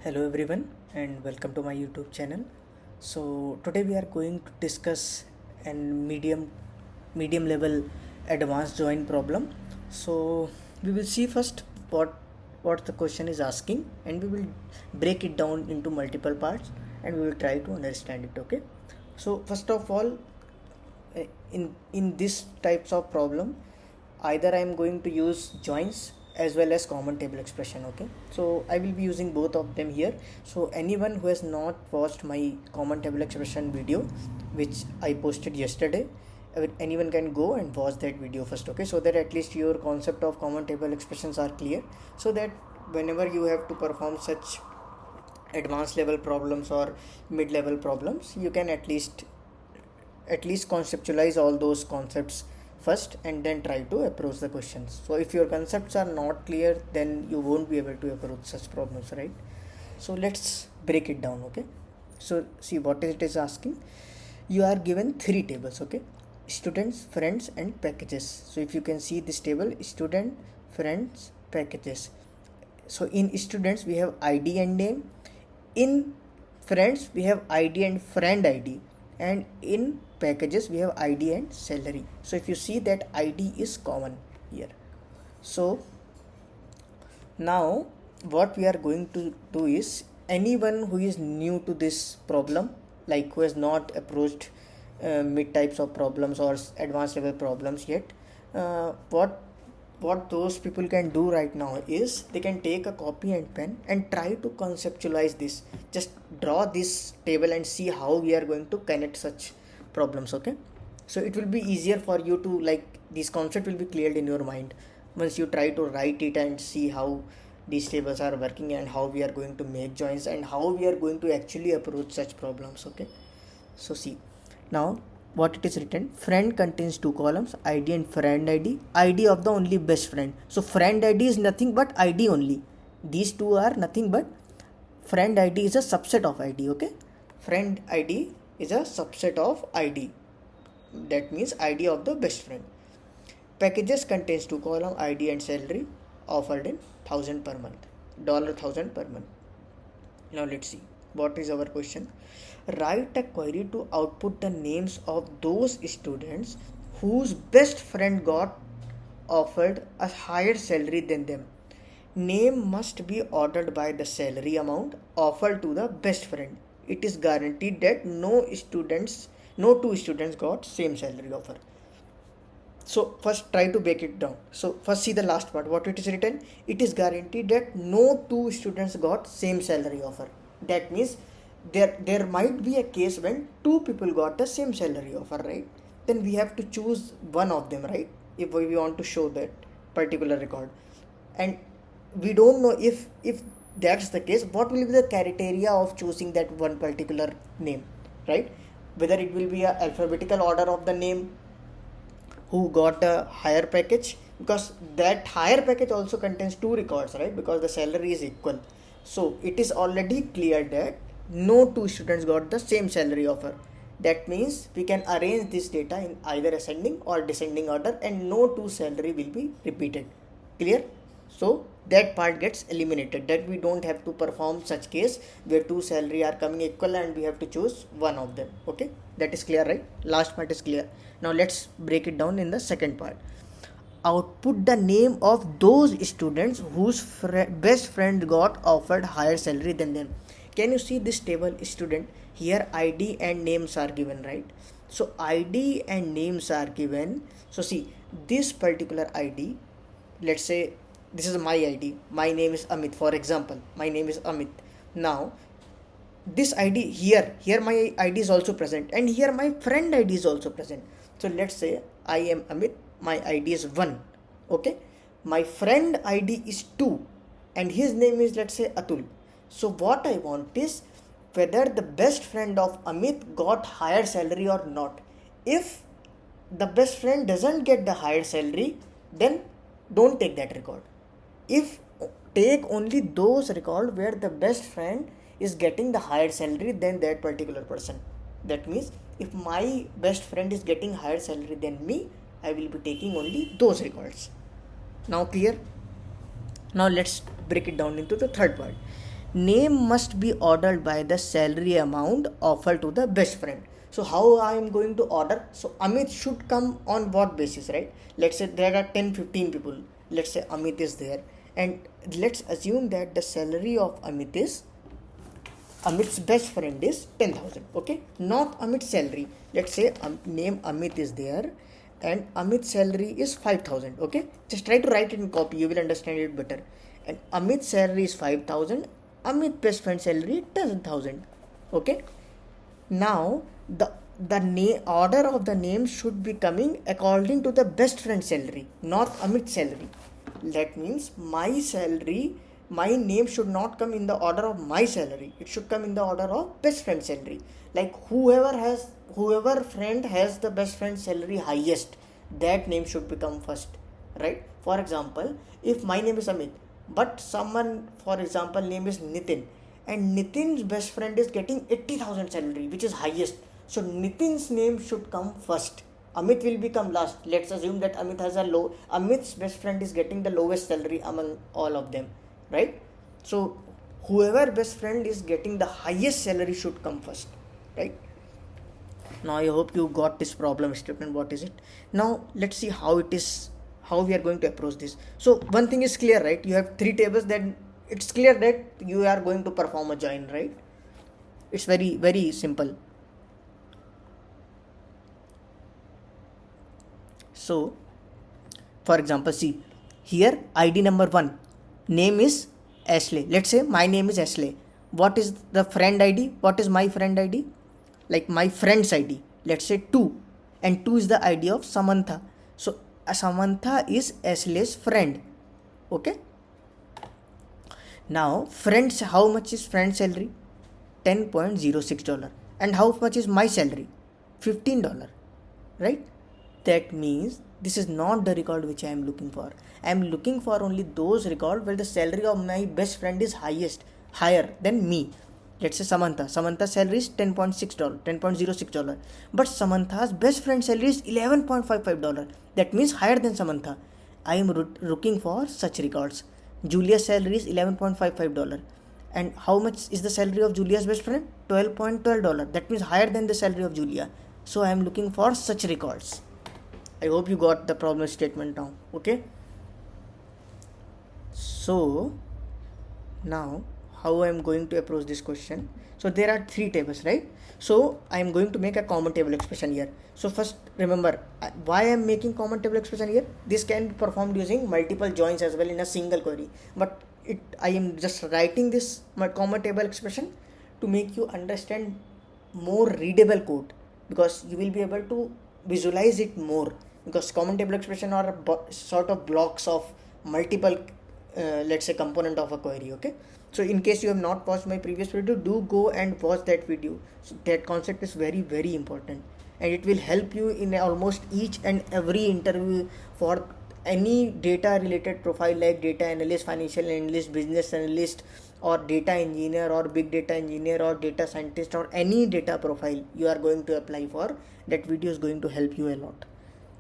Hello everyone and welcome to my YouTube channel. So today we are going to discuss an medium level advanced join problem. So we will see first what the question is asking, and we will break it down into multiple parts and we will try to understand it. Okay. So first of all, in this types of problem, either I am going to use joins as well as common table expression. Okay, so I will be using both of them here. So anyone who has not watched my common table expression video which I posted yesterday, anyone can go and watch that video first. Okay, so that at least your concept of common table expressions are clear, so that whenever you have to perform such advanced level problems or mid level problems, you can at least conceptualize all those concepts first and then try to approach the questions. So if your concepts are not clear, then you won't be able to approach such problems, right? So let's break it down. Okay, so see what it is asking. You are given three tables. Okay, students, friends and packages. So if you can see this table, student, friends, packages. So in students we have id and name, in friends we have id and friend id, and in packages we have id and salary. So if you see that id is common here. So now what we are going to do is, anyone who is new to this problem, like who has not approached mid types of problems or advanced level problems yet, what those people can do right now is they can take a copy and pen and try to conceptualize this. Just draw this table and see how we are going to connect such problems. Okay, so it will be easier for you to, like, this concept will be cleared in your mind once you try to write it and see how these tables are working and how we are going to make joins and how we are going to actually approach such problems. Okay, so see now what it is written. Friend contains two columns, id and friend id. Id of the only best friend. So friend id is nothing but id only. These two are nothing but, friend id is a subset of id. Okay, friend id is a subset of id. That means id of the best friend. Packages contains two columns, id and salary, offered in 1000 per month, $1,000 per month. Now let's see what is our question. Write a query to output the names of those students whose best friend got offered a higher salary than them. Name must be ordered by the salary amount offered to the best friend. It is guaranteed that no two students got same salary offer. So first try to break it down. So first see the last part, what it is written. It is guaranteed that no two students got same salary offer. That means there might be a case when two people got the same salary offer, right? Then we have to choose one of them, right? If we want to show that particular record, and we don't know if that's the case, what will be the criteria of choosing that one particular name, right? Whether it will be a alphabetical order of the name who got a higher package, because that higher package also contains two records, right? Because the salary is equal. So it is already clear that no two students got the same salary offer. That means we can arrange this data in either ascending or descending order and no two salary will be repeated. Clear? So that part gets eliminated, that we don't have to perform such case where two salary are coming equal and we have to choose one of them. Okay, that is clear, right? Last part is clear. Now let's break it down in the second part. Output the name of those students whose best friend got offered higher salary than them. Can you see this table, student? Here id and names are given, right? So id and names are given. So see this particular id, let's say this is my id, my name is Amit, for example, my name is Amit. Now this id here my id is also present, and here my friend id is also present. So let's say I am Amit, my id is 1. Okay, my friend id is 2 and his name is, let's say, Atul. So what I want is whether the best friend of Amit got higher salary or not. If the best friend doesn't get the higher salary, then don't take that record. If take only those record where the best friend is getting the higher salary than that particular person. That means if my best friend is getting higher salary than me, I will be taking only those records. Now clear? Now let's break it down into the third part. name must be ordered by the salary amount offered to the best friend. So how I am going to order? So Amit should come on what basis, right? Let's say there are 10-15 people. Let's say Amit is there, and let's assume that the salary of Amit's best friend is 10,000. Okay, not Amit's salary. Let's say name Amit is there, and Amit's salary is 5,000. Okay, just try to write it in copy, you will understand it better. And Amit's salary is 5,000. Amit's best friend salary 10,000. Okay, now the order of the name should be coming according to the best friend salary, not Amit's salary. That means my name should not come in the order of my salary. It should come in the order of best friend salary. Like whoever friend has the best friend salary highest, that name should become first, right? For example, if my name is Amit, but someone, for example, name is Nitin, and Nitin's best friend is getting 80,000 salary, which is highest. So Nitin's name should come first. Amit will become last. Let's assume that Amit's best friend is getting the lowest salary among all of them, right? So whoever best friend is getting the highest salary should come first, right? Now I hope you got this problem statement. What is it? Now let's see how we are going to approach this. So one thing is clear, right? You have three tables, then it's clear that you are going to perform a join, right? It's very, very simple. So for example, see here, ID number 1, name is Ashley. Let's say my name is Ashley. What is the friend ID? What is my friend ID? Like my friend's ID. Let's say 2, and 2 is the ID of Samantha. So Samantha is Ashley's friend. Okay. Now friends, how much is friend salary? $10.06. And how much is my salary? $15, right? That means this is not the record which I am looking for. I am looking for only those records where the salary of my best friend is higher than me. Let's say Samantha's salary is $10.06. But Samantha's best friend salary is $11.55. That means higher than Samantha. I am looking for such records. Julia's salary is $11.55. And how much is the salary of Julia's best friend? $12.12. That means higher than the salary of Julia. So I am looking for such records. I hope you got the problem statement now. Okay. So now how I am going to approach this question? So there are three tables, right? So I am going to make a common table expression here. So first remember why I am making common table expression here. This can be performed using multiple joins as well in a single query. But I am just writing this my common table expression to make you understand more readable code, because you will be able to visualize it more, because common table expression are sort of blocks of multiple let's say component of a query. Okay, so in case you have not watched my previous video, do go and watch that video. So that concept is very, very important, and it will help you in almost each and every interview for any data related profile like data analyst, financial analyst, business analyst, or data engineer, or big data engineer, or data scientist, or any data profile you are going to apply for. That video is going to help you a lot,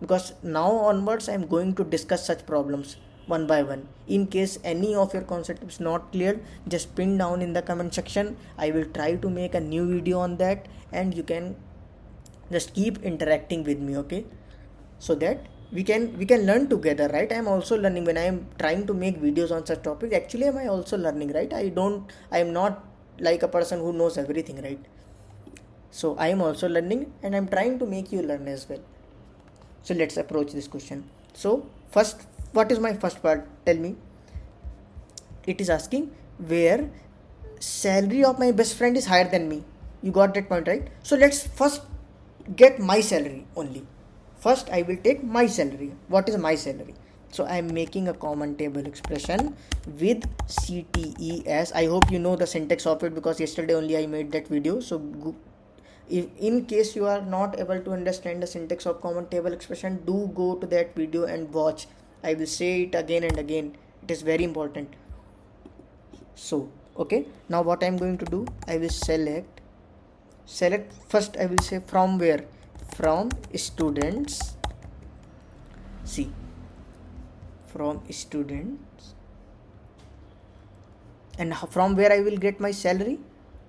because now onwards I am going to discuss such problems one by one. In case any of your concept is not clear, just pin down in the comment section. I will try to make a new video on that, and you can just keep interacting with me, okay? So that we can learn together, right? I am also learning when I am trying to make videos on such topics. Actually, am I also learning, right? I am not like a person who knows everything, right? So I am also learning, and I am trying to make you learn as well. So let's approach this question. So first, what is my first part? Tell me. It is asking where salary of my best friend is higher than me. You got that point, right? So let's first get my salary only. First I will take my salary. What is my salary? So I am making a common table expression with CTES. I hope you know the syntax of it, because yesterday only I made that video. So if in case you are not able to understand the syntax of common table expression, do go to that video and watch. I will say it again and again. It is very important. So okay, now what I am going to do, I will select first. I will say from where? From students. See, from students, And from where I will get my salary?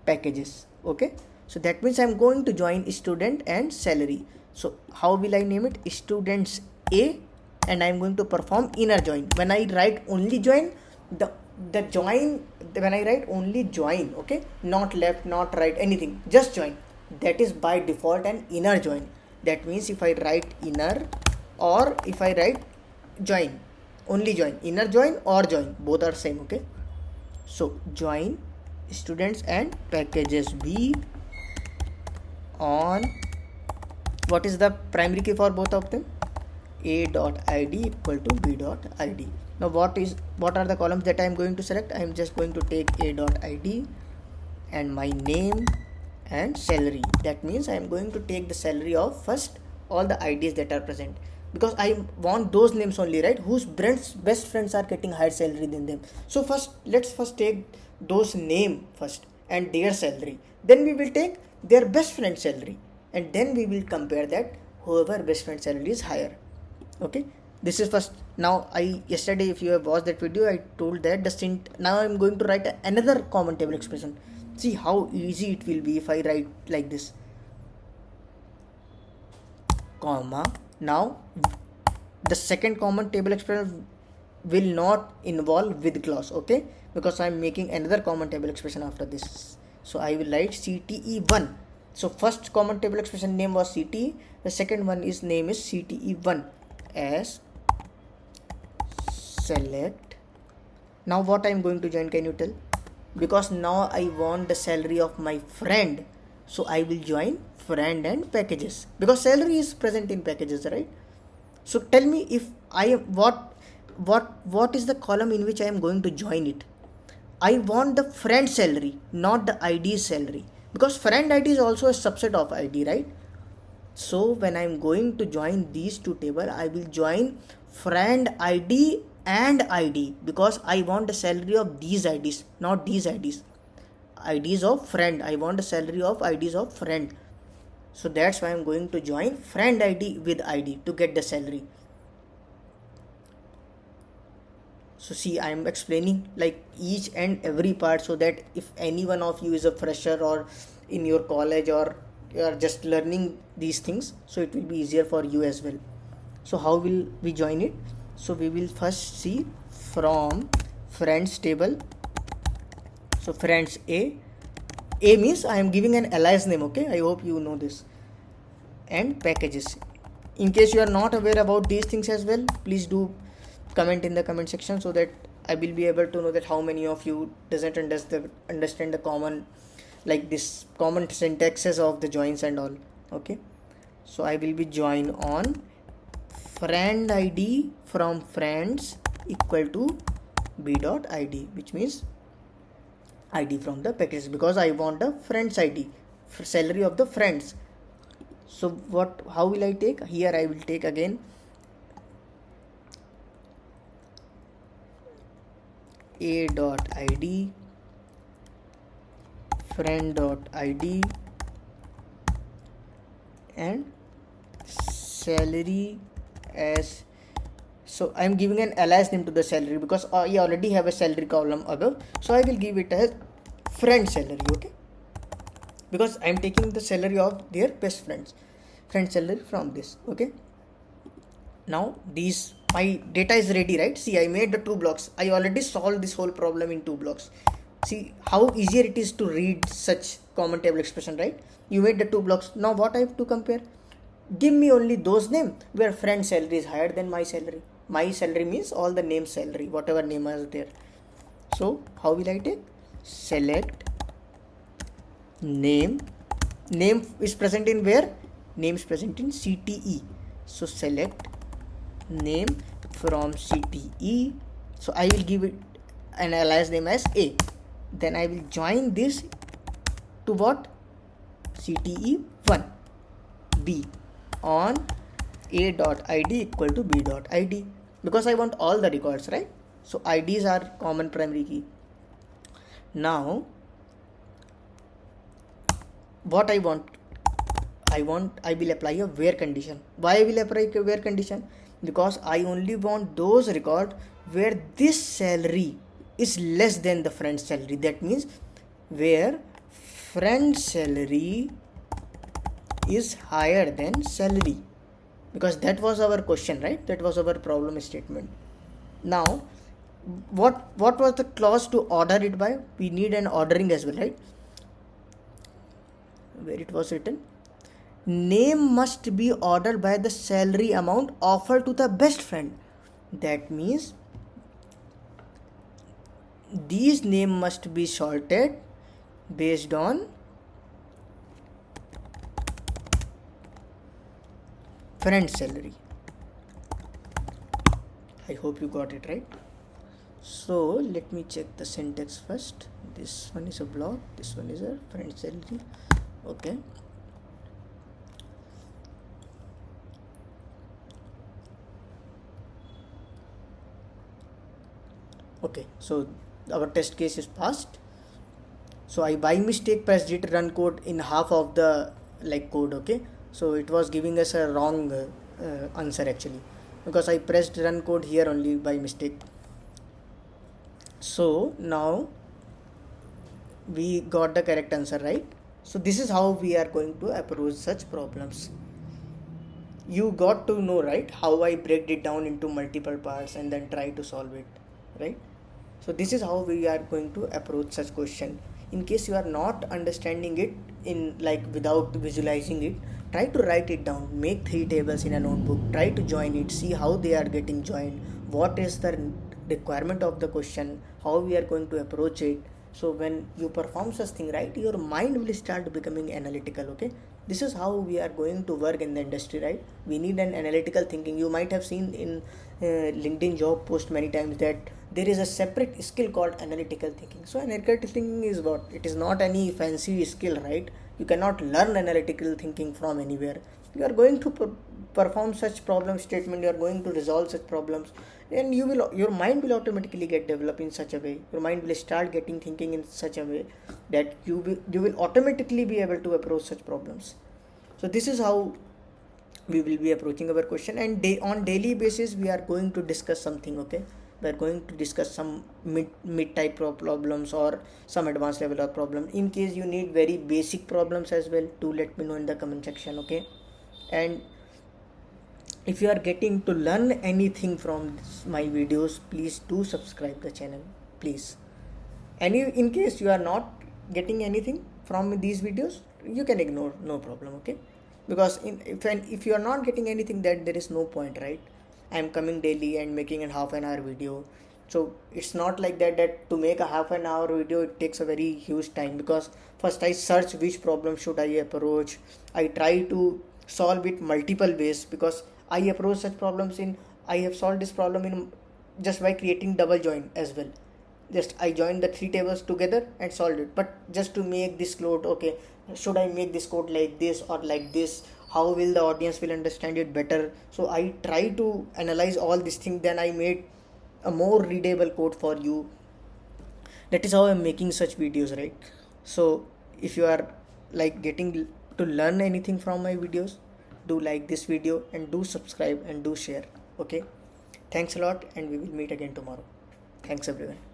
Packages. Okay, so that means I'm going to join student and salary. So how will I name it? Students A, and I'm going to perform inner join. When I write only join, the join, when I write only join, okay, not left, not right, anything, just join, that is by default an inner join. That means if I write inner or if I write join, only join, inner join or join, both are same. Okay, so join students and packages B on, what is the primary key for both of them? A.id equal to B.id. Now what are the columns that I am going to select? I am just going to take A.id and my name and salary. That means I am going to take the salary of first all the IDs that are present, because I want those names only, right, whose best friends are getting higher salary than them. So let's first take those name first and their salary, then we will take their best friend salary, and then we will compare that whoever best friend salary is higher. Okay, this is first. Now yesterday, if you have watched that video, I told that now I'm going to write another common table expression. See how easy it will be if I write like this, comma. Now the second common table expression will not involve with clause, okay, because I am making another common table expression after this. So I will write CTE1. So first common table expression name was CTE, the second one is name is CTE1 as select. Now what I am going to join, can you tell? Because now I want the salary of my friend, so I will join friend and packages, because salary is present in packages, right? So tell me if I am what is the column in which I am going to join it? I want the friend salary, not the ID salary, because friend ID is also a subset of ID, right? So when I am going to join these two tables, I will join friend ID and ID, because I want the salary of these IDs, not these IDs. IDs of friend, I want the salary of IDs of friend. So that's why I'm going to join friend ID with ID to get the salary. So see, I am explaining like each and every part, so that if any one of you is a fresher or in your college or you are just learning these things, so it will be easier for you as well. So how will we join it? So we will first see from friends table. So friends A means I am giving an alias name, okay, I hope you know this, and packages. In case you are not aware about these things as well, please do comment in the comment section, so that I will be able to know that how many of you doesn't understand the common, like this common syntaxes of the joins and all. Okay, so I will be join on friend ID from friends equal to B.id, which means ID from the package, because I want the friends ID, salary of the friends. So how will I take? Here I will take again A.id friend.id and salary as, so I am giving an alias name to the salary, because I already have a salary column above, so I will give it as friend salary, okay, because I am taking the salary of their best friends, friend salary from this. Okay, now my data is ready, right? See, I made the 2 blocks. I already solved this whole problem in 2 blocks. See how easier it is to read such common table expression, right? You made the 2 blocks. Now what I have to compare? Give me only those names where friend salary is higher than my salary. My salary means all the name salary, whatever name is there. So how will I take? Select name. Name is present in where? Name is present in CTE. So select name from CTE. So I will give it an alias name as A. Then I will join this to what? CTE1 B on A.id equal to B.id, because I want all the records, right? So IDs are common primary key. Now what I will apply a where condition. Why I will apply a where condition? Because I only want those records where this salary is less than the friend's salary. That means where friend's salary is higher than salary, because that was our question, right? That was our problem statement. Now what was the clause to order it by? We need an ordering as well, right? Where it was written, name must be ordered by the salary amount offered to the best friend. That means these name must be sorted based on friend salary. I hope you got it right. So let me check the syntax first. This one is a block, this one is a friend salary. Okay, okay, so our test case is passed. So I by mistake pressed it run code in half of the like code. Okay, so it was giving us a wrong answer actually, because I pressed run code here only by mistake. So now we got the correct answer, right? So this is how we are going to approach such problems. You got to know, right, how I break it down into multiple parts and then try to solve it, right? So this is how we are going to approach such question. In case you are not understanding it in like without visualizing it, try to write it down, make 3 tables in a notebook, try to join it, see how they are getting joined, what is the requirement of the question, how we are going to approach it. So when you perform such thing, right, your mind will start becoming analytical. Okay, this is how we are going to work in the industry, right? We need an analytical thinking. You might have seen in LinkedIn job post many times that there is a separate skill called analytical thinking. So analytical thinking is what? It is not any fancy skill, right? You cannot learn analytical thinking from anywhere. You are going to perform such problem statement, you are going to resolve such problems, and your mind will automatically get developed in such a way, your mind will start getting thinking in such a way that you will automatically be able to approach such problems. So this is how we will be approaching our question, and on daily basis we are going to discuss something. Okay, we are going to discuss some mid type of problems or some advanced level of problem. In case you need very basic problems as well, do let me know in the comment section. Okay, and if you are getting to learn anything from my videos, please do subscribe the channel, please. And in case you are not getting anything from these videos, you can ignore, no problem. Okay, because if you are not getting anything, that there is no point, right? I am coming daily and making a half an hour video. So it's not like that to make a half an hour video it takes a very huge time, because first I search which problem should I approach, I try to solve it multiple ways, because I approach such problems in, I have solved this problem in just by creating double join as well. Just I joined the 3 tables together and solved it. But just to make this code, okay, should I make this code like this or like this, how will the audience will understand it better? So I try to analyze all these things, then I made a more readable code for you. That is how I'm making such videos, right? So if you are like getting to learn anything from my videos, do like this video and do subscribe and do share. Okay, thanks a lot, and we will meet again tomorrow. Thanks everyone.